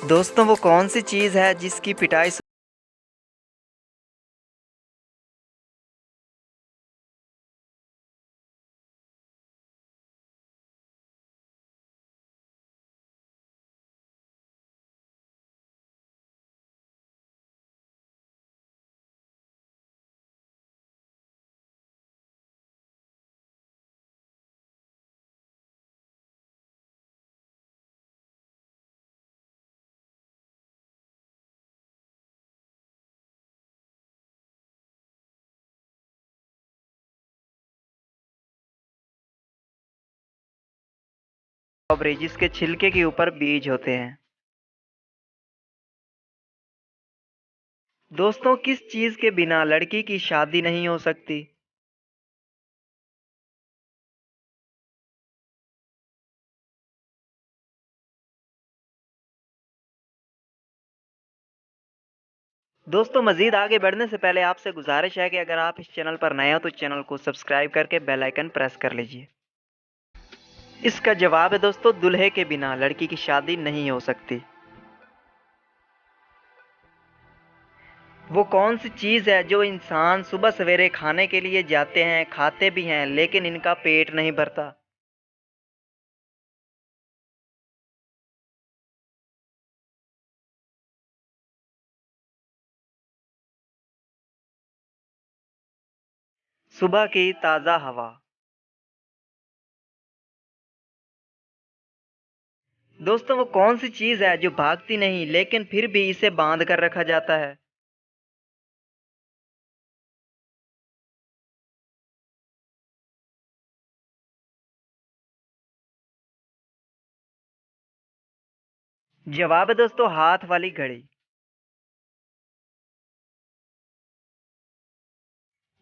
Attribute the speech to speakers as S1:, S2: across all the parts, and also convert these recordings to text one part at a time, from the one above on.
S1: दोस्तों वो कौन सी चीज़ है जिसकी पिटाई स्ट्रॉबेरी जिसके छिलके के ऊपर बीज होते हैं। दोस्तों किस चीज़ के बिना लड़की की शादी नहीं हो सकती? दोस्तों मज़ीद आगे बढ़ने से पहले आपसे गुज़ारिश है कि अगर आप इस चैनल पर नए हो तो चैनल को सब्सक्राइब करके बेल आइकन प्रेस कर लीजिए। इसका जवाब है दोस्तों दूल्हे के बिना लड़की की शादी नहीं हो सकती। वो कौन सी चीज़ है जो इंसान सुबह सवेरे खाने के लिए जाते हैं, खाते भी हैं लेकिन इनका पेट नहीं भरता? सुबह की ताज़ा हवा। दोस्तों वो कौन सी चीज़ है जो भागती नहीं लेकिन फिर भी इसे बांध कर रखा जाता है? जवाब है दोस्तों हाथ वाली घड़ी।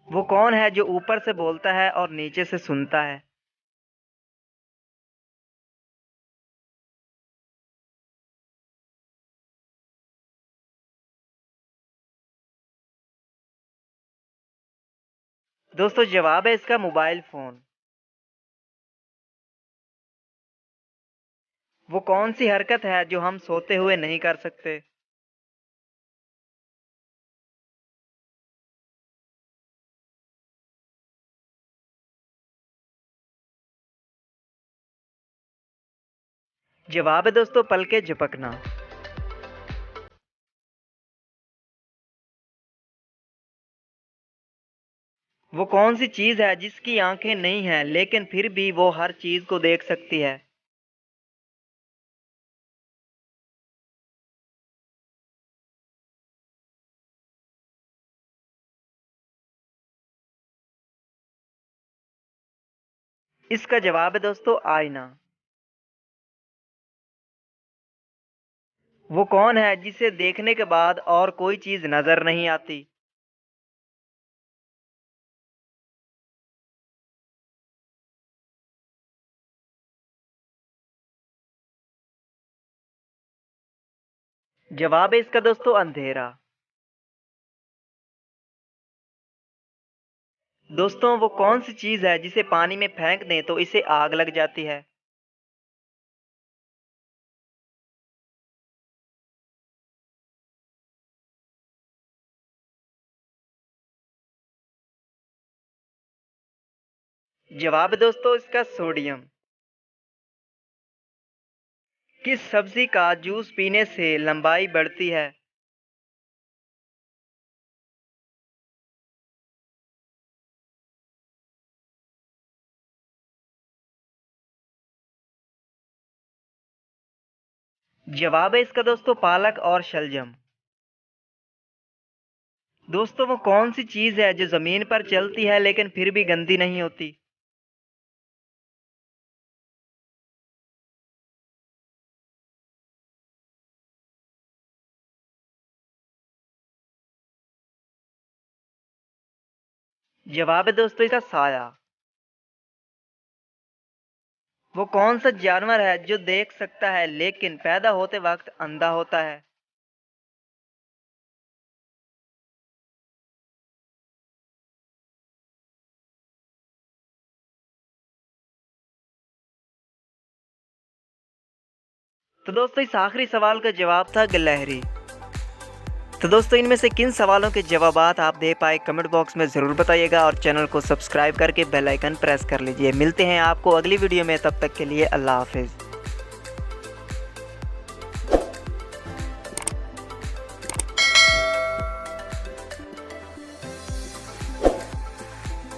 S1: वो कौन है जो ऊपर से बोलता है और नीचे से सुनता है? दोस्तों जवाब है इसका मोबाइल फ़ोन। वो कौन सी हरकत है जो हम सोते हुए नहीं कर सकते? जवाब है दोस्तों पलके झपकना। वो कौन सी चीज़ है जिसकी आंखें नहीं हैं लेकिन फिर भी वो हर चीज़ को देख सकती है? इसका जवाब है दोस्तों आईना। वो कौन है जिसे देखने के बाद और कोई चीज़ नज़र नहीं आती? जवाब है इसका दोस्तों अंधेरा। दोस्तों वो कौन सी चीज़ है जिसे पानी में फेंक दें तो इसे आग लग जाती है? जवाब है दोस्तों इसका सोडियम। किस सब्जी का जूस पीने से लंबाई बढ़ती है? जवाब है इसका दोस्तों पालक और शलजम। दोस्तों वो कौन सी चीज़ है जो ज़मीन पर चलती है लेकिन फिर भी गंदी नहीं होती? जवाब है दोस्तों इसका साया। वो कौन सा जानवर है जो देख सकता है लेकिन पैदा होते वक्त अंधा होता है? तो दोस्तों इस आखिरी सवाल का जवाब था गिलहरी। तो दोस्तों इनमें से किन सवालों के जवाबात आप दे पाए कमेंट बॉक्स में ज़रूर बताइएगा और चैनल को सब्सक्राइब करके बेल आइकन प्रेस कर लीजिए। मिलते हैं आपको अगली वीडियो में, तब तक के लिए अल्लाह हाफिज़।